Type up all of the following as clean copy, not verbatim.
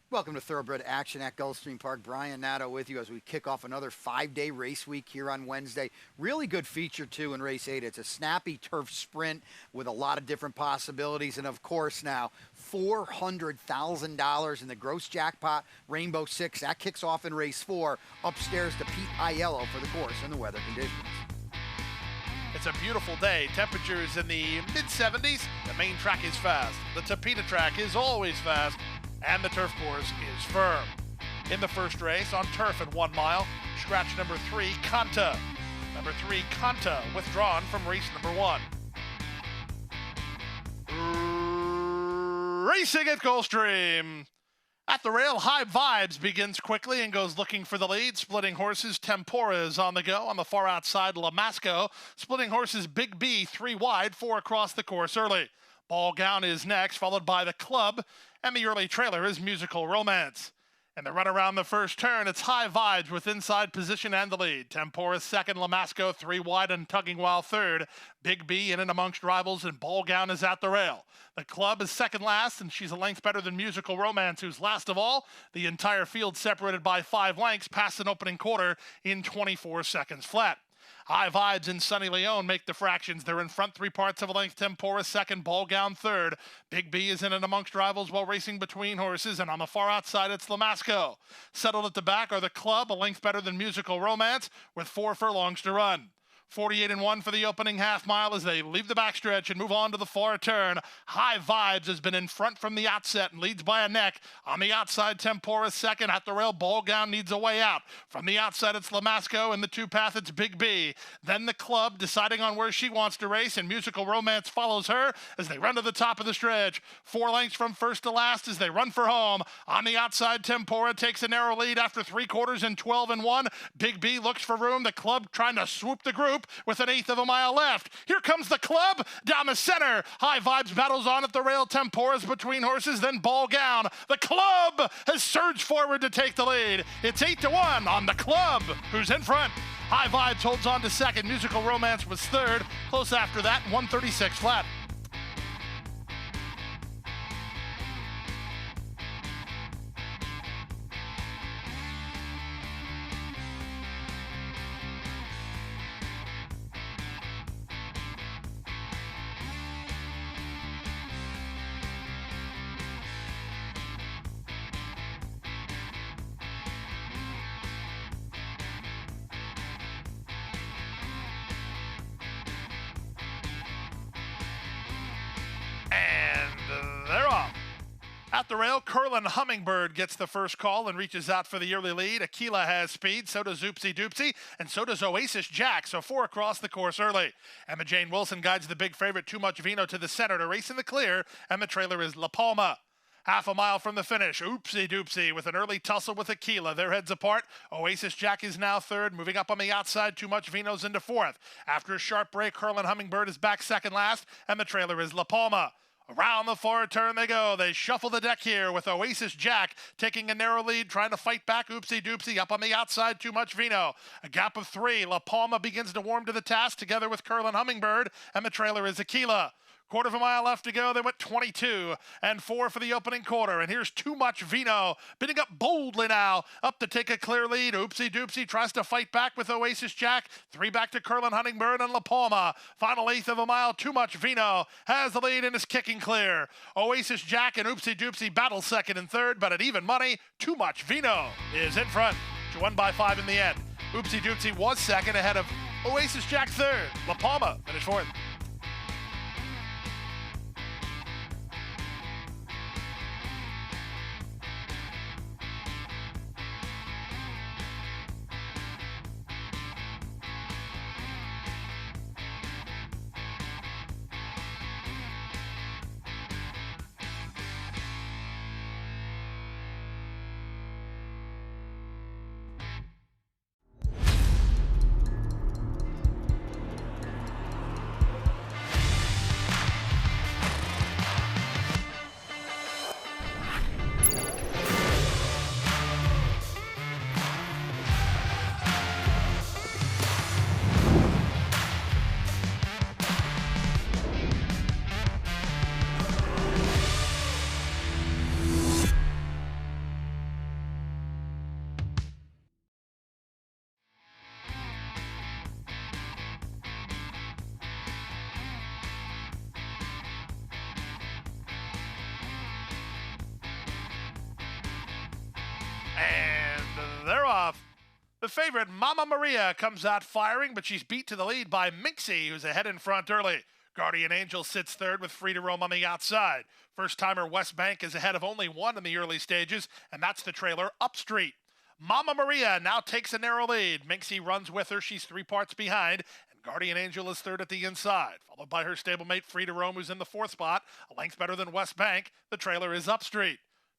Welcome to Thoroughbred Action at Gulfstream Park. Brian Nato with you as we kick off another 5-day race week here on Wednesday. Really good feature, too, in Race 8. It's a snappy turf sprint with a lot of different possibilities. And, of course, now $400,000 in the gross jackpot, Rainbow Six. That kicks off in Race 4, upstairs to Pete Aiello for the course and the weather conditions. It's a beautiful day. Temperatures in the mid-70s. The main track is fast. The Tapeta track is always fast. And the turf course is firm. In the first race on turf at 1 mile, scratch number 3, Kanta. Number 3, Kanta, withdrawn from race number 1. Racing at Gulfstream. At the rail, High Vibes begins quickly and goes looking for the lead. Splitting horses, Tempora is on the go. On the far outside, Lamasco. Splitting horses, Big B, 3 wide, 4 across the course early. Ball Gown is next, followed by the Club, and the early trailer is Musical Romance. In the run around the first turn, it's High Vibes with inside position and the lead. Tempora second, Lamasco 3 wide and tugging while third. Big B in and amongst rivals, and Ball Gown is at the rail. The Club is second last, and she's a length better than Musical Romance, who's last of all. The entire field separated by 5 lengths past an opening quarter in 24 seconds flat. High Vibes and Sunny Leone make the fractions. They're in front 3 parts of a length. Tempora second, Ball Gown third. Big B is in and amongst rivals while racing between horses, and on the far outside it's Lamasco. Settled at the back are the Club, a length better than Musical Romance, with 4 furlongs to run. 48-1 for the opening half mile as they leave the backstretch and move on to the far turn. High Vibes has been in front from the outset and leads by a neck. On the outside, Tempora second. At the rail, Ball Gown needs a way out. From the outside, it's Lamasco. In the 2 path, it's Big B. Then the Club deciding on where she wants to race, and Musical Romance follows her as they run to the top of the stretch. 4 lengths from first to last as they run for home. On the outside, Tempora takes a narrow lead after 3/4 and 12-1. Big B looks for room. The Club trying to swoop the group with an 1/8 of a mile left. Here comes the Club down the center. High Vibes battles on at the rail. Tempora's between horses, then Ball Gown. The Club has surged forward to take the lead. It's 8-1 on the Club, who's in front. High Vibes holds on to second. Musical Romance was third. Close after that, 136 flat. They're off. At the rail, Curlin Hummingbird gets the first call and reaches out for the early lead. Aquila has speed, so does Oopsie Doopsie, and so does Oasis Jack, so 4 across the course early. Emma Jane Wilson guides the big favorite Too Much Vino to the center to race in the clear, and the trailer is La Palma. Half a mile from the finish, Oopsie Doopsie with an early tussle with Aquila. Their heads apart. Oasis Jack is now third. Moving up on the outside, Too Much Vino's into fourth. After a sharp break, Curlin Hummingbird is back second last, and the trailer is La Palma. Around the far turn they go. They shuffle the deck here with Oasis Jack taking a narrow lead, trying to fight back. Oopsie Doopsie up on the outside, Too Much Vino. A gap of 3. La Palma begins to warm to the task together with Curlin Hummingbird, and the trailer is Aquila. 1/4 mile left to go. They went 22-4 for the opening quarter. And here's Too Much Vino bidding up boldly now, up to take a clear lead. Oopsie Doopsie tries to fight back with Oasis Jack. 3 back to Curlin Hummingbird and La Palma. Final 1/8 of a mile. Too Much Vino has the lead and is kicking clear. Oasis Jack and Oopsie Doopsie battle second and third, but at even money, Too Much Vino is in front. She won by 5 in the end. Oopsie Doopsie was second ahead of Oasis Jack third. La Palma finished fourth. And they're off. The favorite, Mama Maria, comes out firing, but she's beat to the lead by Minxie, who's ahead in front early. Guardian Angel sits third with Free to Roam on the outside. First-timer West Bank is ahead of only one in the early stages, and that's the trailer Upstreet. Mama Maria now takes a narrow lead. Minxie runs with her. She's 3 parts behind. And Guardian Angel is third at the inside, followed by her stablemate Free to Roam, who's in the 4th spot. A length better than West Bank. The trailer is Upstreet.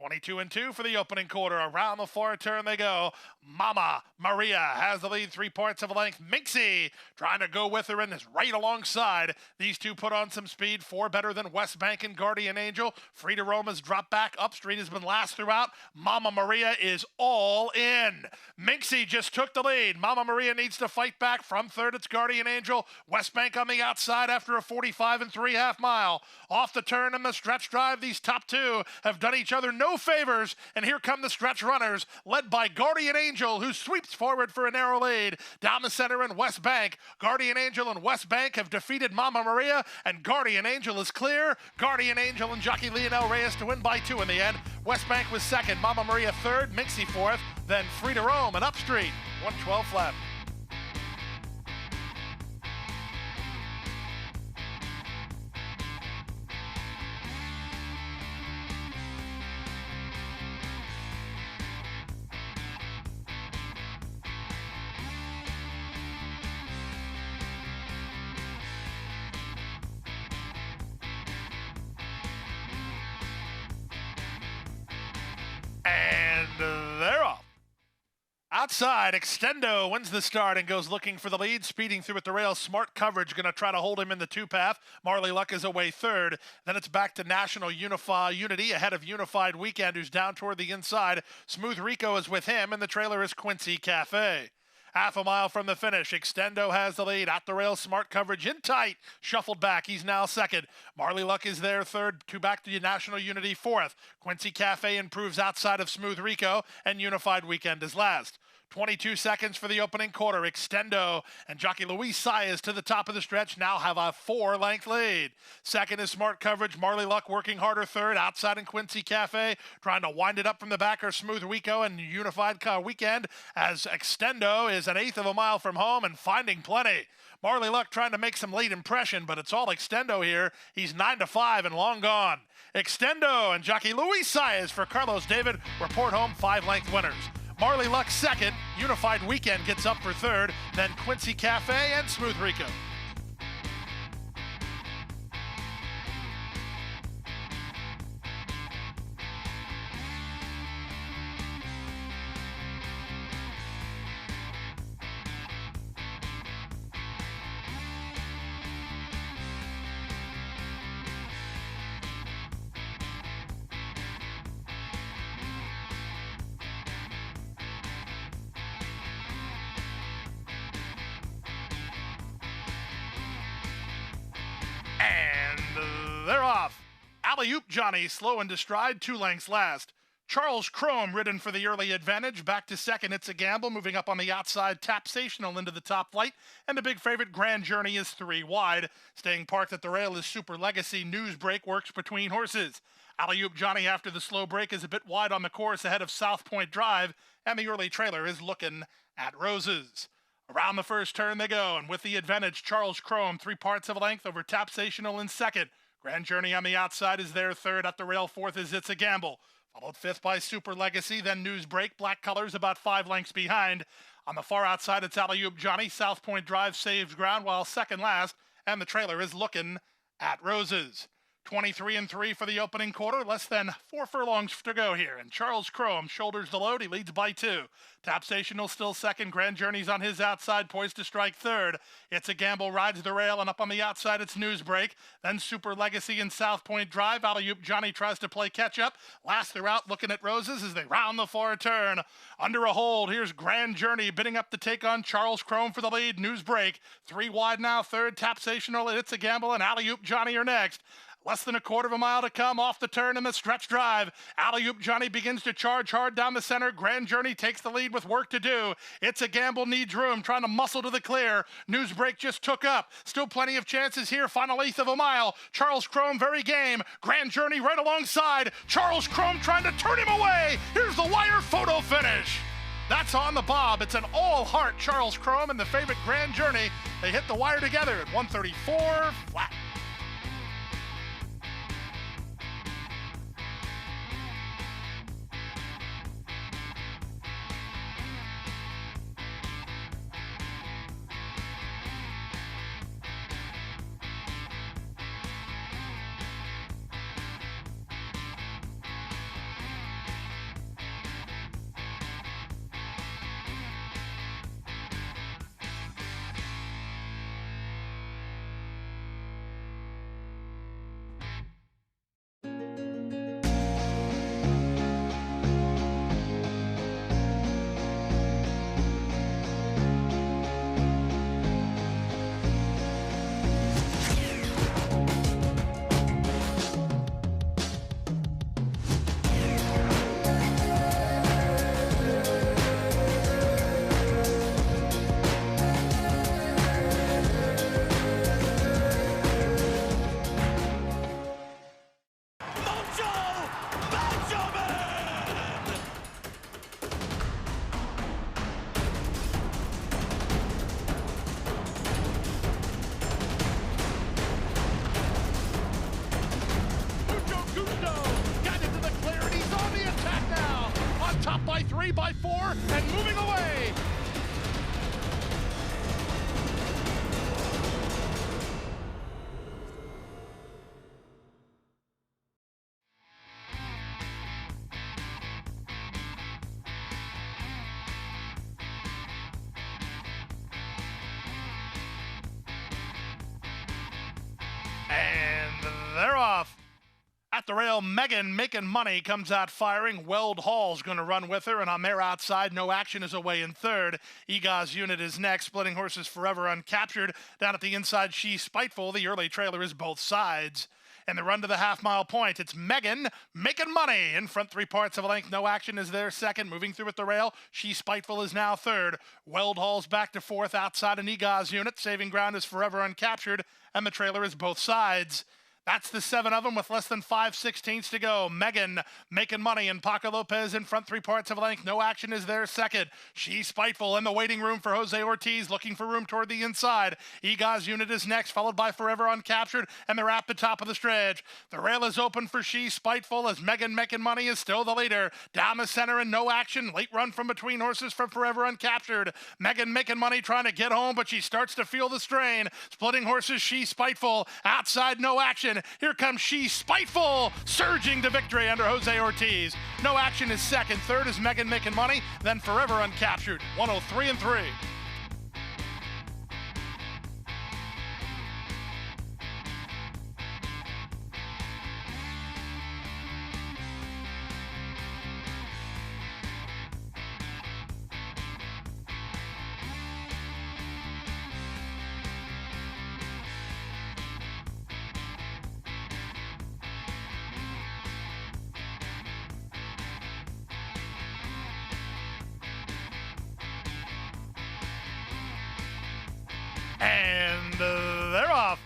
22-2 for the opening quarter. Around the far turn they go. Mama Maria has the lead 3 parts of a length. Minxie trying to go with her and is right alongside. These two put on some speed. 4 better than West Bank and Guardian Angel. Free to Roam has dropped back. Upstreet has been last throughout. Mama Maria is all in. Minxie just took the lead. Mama Maria needs to fight back. From third, it's Guardian Angel. West Bank on the outside after a 45 3/2 mile. Off the turn and the stretch drive, these top two have done each other no favors, and here come the stretch runners, led by Guardian Angel, who sweeps forward for a narrow lead. Down the center in West Bank, Guardian Angel and West Bank have defeated Mama Maria, and Guardian Angel is clear. Guardian Angel and jockey Lionel Reyes to win by 2 in the end. West Bank was second, Mama Maria third, Minxie fourth, then Free to Roam and Upstreet. 112 left. And they're off. Outside, Extendo wins the start and goes looking for the lead, speeding through at the rail. Smart coverage, going to try to hold him in the 2-path. Marley Luck is away third. Then it's back to National Unity ahead of Unified Weekend, who's down toward the inside. Smooth Rico is with him, and the trailer is Quincy Cafe. Half a mile from the finish, Extendo has the lead. At the rail, smart coverage in tight. Shuffled back, he's now second. Marley Luck is there third, 2 back to National Unity fourth. Quincy Cafe improves outside of Smooth Rico, and Unified Weekend is last. 22 seconds for the opening quarter. Extendo and jockey Luis Saez to the top of the stretch now have a 4-length lead. Second is smart coverage. Marley Luck working harder third. Outside in Quincy Cafe trying to wind it up from the back are Smooth Rico and Unified Weekend as Extendo is an 1/8 of a mile from home and finding plenty. Marley Luck trying to make some late impression, but it's all Extendo here. He's 9-5 and long gone. Extendo and jockey Luis Saez for Carlos David report home 5-length winners. Marley Luck second, Unified Weekend gets up for third, then Quincy Cafe and Smooth Rico. And they're off. Alley-oop Johnny slow into stride, 2 lengths last. Charles Chrome ridden for the early advantage. Back to second, it's a gamble. Moving up on the outside, Tapsational into the top flight. And the big favorite, Grand Journey, is 3 wide. Staying parked at the rail is Super Legacy. Newsbreak works between horses. Alley-oop Johnny after the slow break is a bit wide on the course ahead of South Point Drive. And the early trailer is looking at Roses. Around the first turn they go, and with the advantage, Charles Chrome, 3 parts of a length over Tapsational in second. Grand Journey on the outside is there third. At the rail fourth is It's a Gamble. Followed fifth by Super Legacy, then Newsbreak. Black Colors about 5 lengths behind. On the far outside, it's Alley-oop Johnny. South Point Drive saves ground while second last, and the trailer is looking at Roses. 23-3 for the opening quarter, less than 4 furlongs to go here. And Charles Chrome shoulders the load, he leads by 2. Tapsational still second, Grand Journey's on his outside, poised to strike third. It's a Gamble rides the rail, and up on the outside it's Newsbreak. Then Super Legacy and South Point Drive. Alley-oop Johnny tries to play catch-up. Last throughout looking at Roses as they round the far turn. Under a hold, here's Grand Journey bidding up to take on Charles Chrome for the lead. Newsbreak, 3 wide now, third. Tapsational, It's a Gamble, and Alley-oop Johnny are next. Less than a quarter of a mile to come off the turn in the stretch drive. Alley-oop Johnny begins to charge hard down the center. Grand Journey takes the lead with work to do. It's a Gamble needs room, trying to muscle to the clear. Newsbreak just took up. Still plenty of chances here. Final eighth of a mile. Charles Chrome very game. Grand Journey right alongside. Charles Chrome trying to turn him away. Here's the wire photo finish. That's on the bob. It's an all-heart Charles Chrome and the favorite Grand Journey. They hit the wire together at 134 flat. Top by 3, by 4, and moving away. And they're off. At the rail, Megan making money comes out firing. Weld Hall's going to run with her, and on their outside, No Action is away in third. Egas Unit is next. Splitting Horses Forever Uncaptured. Down at the inside, She's Spiteful. The early trailer is both sides. And the run to the half-mile point, it's Megan making money. In front 3 parts of a length, No Action is there second. Moving through at the rail, She's Spiteful is now third. Weld Hall's back to fourth outside an Egas Unit. Saving ground is Forever Uncaptured, and the trailer is both sides. That's the 7 of them with less than 5/16 to go. Megan making money, and Paco Lopez in front 3 parts of a length. No Action is there second. She's Spiteful in the waiting room for Jose Ortiz, looking for room toward the inside. Egas Unit is next, followed by Forever Uncaptured, and they're at the top of the stretch. The rail is open for She's Spiteful as Megan making money is still the leader. Down the center and No Action. Late run from between horses from Forever Uncaptured. Megan making money trying to get home, but she starts to feel the strain. Splitting Horses, She's Spiteful. Outside No Action. Here comes She's Spiteful, surging to victory under Jose Ortiz. No Action is second. Third is Megan making money. Then Forever Uncaptured, 103-3. And they're off.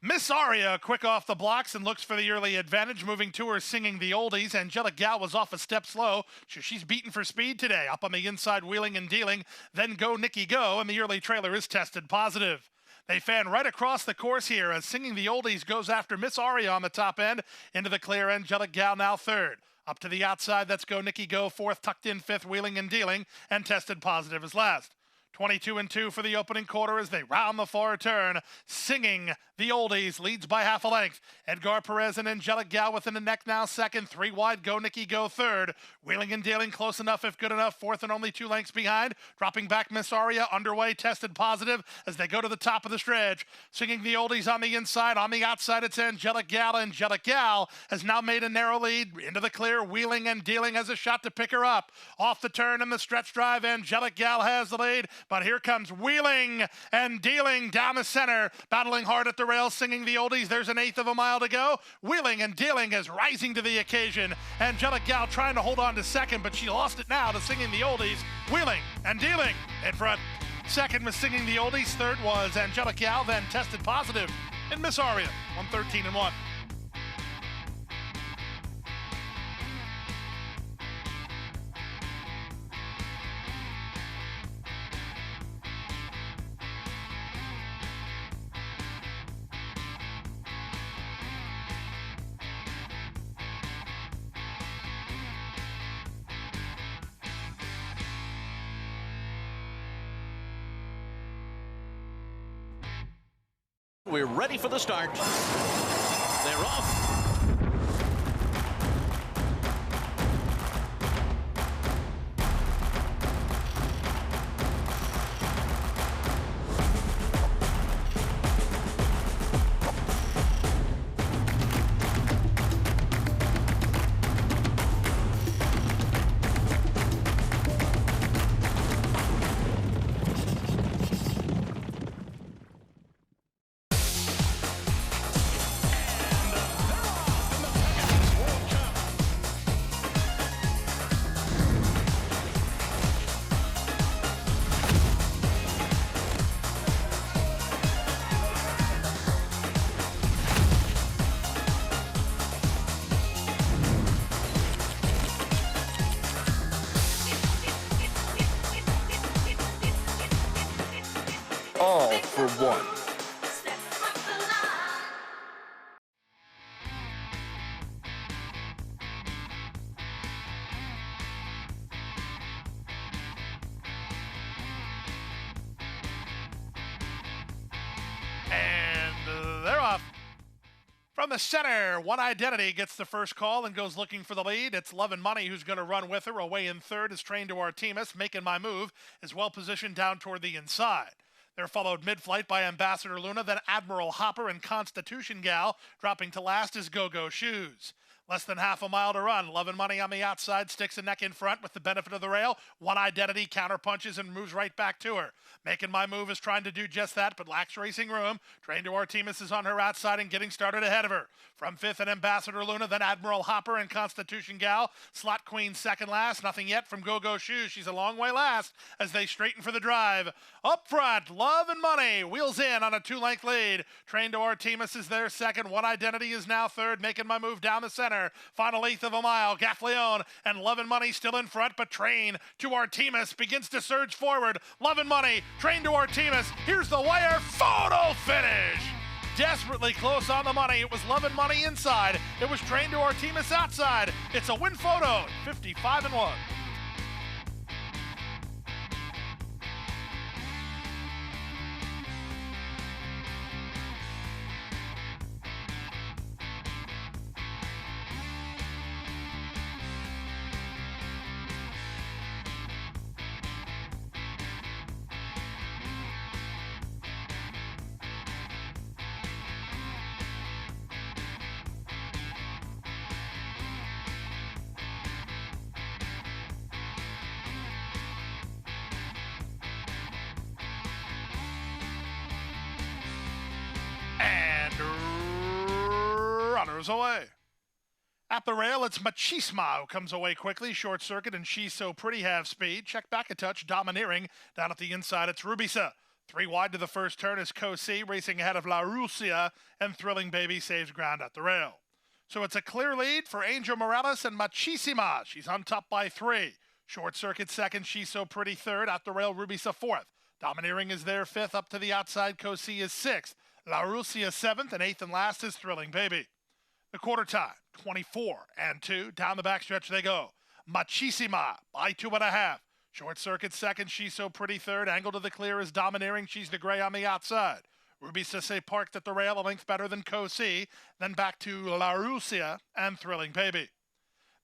Miss Aria quick off the blocks and looks for the early advantage, moving to her singing the oldies. Angelic Gal was off a step slow, so she's beaten for speed today. Up on the inside, wheeling and dealing. Then Go Nikki Go, and the early trailer is tested positive. They fan right across the course here as Singing the Oldies goes after Miss Aria on the top end. Into the clear, Angelic Gal now third. Up to the outside, that's Go Nikki Go, fourth, tucked in fifth, wheeling and dealing, and tested positive as last. 22-2 for the opening quarter as they round the far turn. Singing the Oldies leads by half a length. Edgar Perez and Angelic Gal within the neck now second. 3 wide, Go Nikki Go third. Wheeling and dealing close enough if good enough. Fourth and only 2 lengths behind. Dropping back Miss Aria underway, tested positive as they go to the top of the stretch. Singing the Oldies on the inside. On the outside it's Angelic Gal. Angelic Gal has now made a narrow lead. Into the clear, wheeling and dealing has a shot to pick her up. Off the turn in the stretch drive, Angelic Gal has the lead. But here comes Wheeling and Dealing down the center, battling hard at the rails, singing the oldies. There's an eighth of a mile to go. Wheeling and Dealing is rising to the occasion. Angelic Gal trying to hold on to second, but she lost it now to singing the oldies. Wheeling and Dealing in front. Second was singing the oldies. Third was Angelic Gal, then tested positive in Miss Aria, 113-1. We're ready for the start. They're off. All for one. And they're off. From the center, One Identity gets the first call and goes looking for the lead. It's Love and Money who's going to run with her. Away in third is Trained to Artemis. Making My Move is well positioned down toward the inside. They're followed mid-flight by Ambassador Luna, then Admiral Hopper and Constitution Gal. Dropping to last is Go-Go Shoes. Less than half a mile to run. Love and Money on the outside, sticks a neck in front with the benefit of the rail. One Identity counterpunches and moves right back to her. Making My Move is trying to do just that, but lacks racing room. Trained to Artemis is on her outside and getting started ahead of her. From fifth and Ambassador Luna, then Admiral Hopper and Constitution Gal. Slot Queen second last. Nothing yet from Go-Go Shoes. She's a long way last as they straighten for the drive. Up front, Love and Money wheels in on a two-length lead. Trained to Artemis is there second. One Identity is now third. Making My Move down the center. Final eighth of a mile. Gaffleon and Love and Money still in front, but Train to Artemis begins to surge forward. Love and Money, Train to Artemis. Here's the wire. Photo finish. Desperately close on the money. It was Love and Money inside. It was Trained to Artemis outside. It's a win photo. 55-1. And runners away. At the rail, it's Machisma who comes away quickly. Short circuit and She's So Pretty have speed. Check back a touch, domineering. Down at the inside, it's Rubisa. 3 wide to the first turn is Cosi, racing ahead of La Rusia, and Thrilling Baby saves ground at the rail. So it's a clear lead for Angel Morales and Machisima. She's on top by 3. Short circuit second, She's So Pretty third. At the rail, Rubisa fourth. Domineering is there fifth. Up to the outside, Cosi is sixth. La Rusia seventh, and eighth and last is Thrilling Baby. The quarter time, 24-2. Down the backstretch they go. Machisima by 2.5. Short circuit second, She's So Pretty third. Angle to the clear is Domineering. She's the gray on the outside. Ruby Sisse parked at the rail, a length better than Cosi. Then back to La Rusia and Thrilling Baby.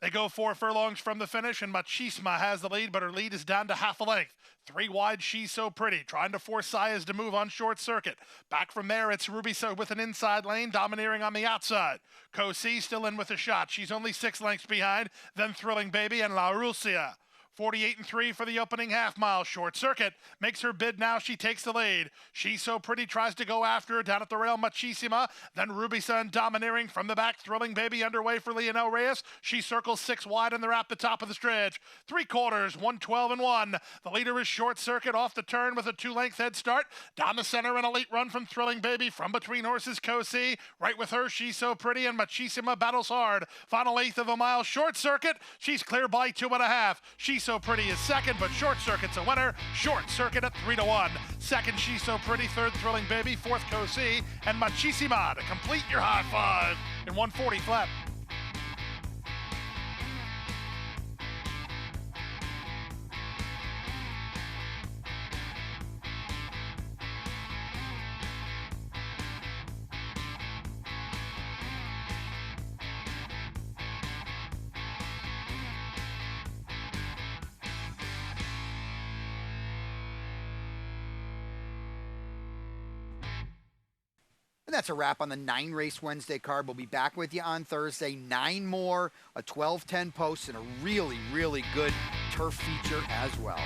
They go 4 furlongs from the finish, and Machisma has the lead, but her lead is down to half a length. 3 wide, She's So Pretty, trying to force Sayas to move on short circuit. Back from there, it's Ruby So with an inside lane, Domineering on the outside. Cosi still in with a shot. She's only 6 lengths behind, then Thrilling Baby and La Rusia. 48-3 for the opening half-mile. Short Circuit makes her bid now. She takes the lead. She's So Pretty tries to go after her down at the rail. Machissima. Then Ruby Sun domineering from the back. Thrilling Baby underway for Leonel Reyes. She circles 6 wide and they're at the top of the stretch. 3/4, 1:12-1. The leader is Short Circuit off the turn with a 2-length head start. Down the center, an elite run from Thrilling Baby. From between horses, Cosi. Right with her, She's So Pretty, and Machissima battles hard. Final 1/8 of a mile. Short Circuit. She's clear by 2.5. She's So Pretty is second, but Short Circuit's a winner. Short Circuit at 3-1. Second, She's So Pretty. Third, Thrilling Baby. Fourth, Cosi. And Machissima to complete your high five in 140 flat. And that's a wrap on the 9-race Wednesday card. We'll be back with you on Thursday. 9 more, a 12-10 post, and a really, really good turf feature as well.